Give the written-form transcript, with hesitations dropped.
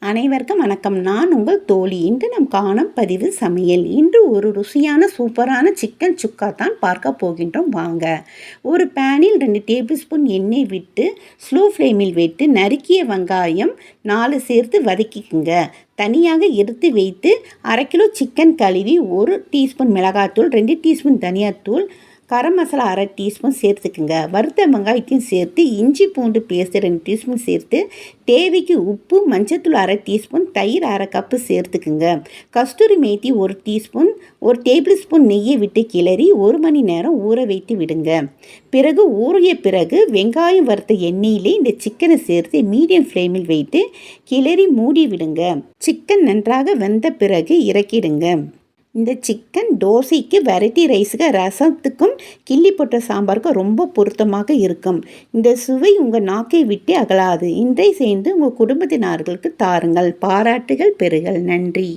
அனைவருக்கும் வணக்கம். நான் உங்கள் தோழி. இன்று நம் காணும் பதிவு சமையல். இன்று ஒரு ருசியான சூப்பரான சிக்கன் சுக்கா தான் பார்க்க போகின்றோம். வாங்க. ஒரு பேனில் 2 டேபிள் ஸ்பூன் எண்ணெய் விட்டு ஸ்லோ ஃப்ளேமில் வைத்து நறுக்கிய வெங்காயம் 4 சேர்த்து வதக்கிக்குங்க. தனியாக எடுத்து வைத்து 1/2 கிலோ சிக்கன் கழுவி 1 டீஸ்பூன் மிளகாத்தூள், 2 டீஸ்பூன் தனியாத்தூள், கரம் மசாலா 1/2 டீஸ்பூன் சேர்த்துக்குங்க. வறுத்த வெங்காயத்தையும் சேர்த்து இஞ்சி பூண்டு பேஸ்ட்டு 2 டீஸ்பூன் சேர்த்து தேவைக்கு உப்பு, மஞ்சத்தூள் 1/2 டீஸ்பூன், தயிர் 1/2 கப்பு சேர்த்துக்குங்க. கஸ்தூரி மேத்தி 1 டீஸ்பூன், 1 டேபிள் ஸ்பூன் நெய்யை விட்டு கிளறி 1 மணி நேரம் ஊற வைத்து விடுங்க. பிறகு ஊறிய பிறகு வெங்காயம் வறுத்த எண்ணெயிலே இந்த சிக்கனை சேர்த்து மீடியம் ஃப்ளேமில் வைத்து கிளறி மூடி விடுங்க. சிக்கன் நன்றாக வெந்த பிறகு இறக்கிடுங்க. இந்த சிக்கன் தோசைக்கு, வெரைட்டி ரைஸுக்கு, ரசத்துக்கும், கிள்ளி போட்ட சாம்பாருக்கும் ரொம்ப பொருத்தமாக இருக்கும். இந்த சுவை உங்கள் நாக்கை விட்டு அகலாது. இன்றை சேர்ந்து உங்கள் குடும்பத்தினர்களுக்கு தாருங்கள். பாராட்டுகள் பெறுங்கள். நன்றி.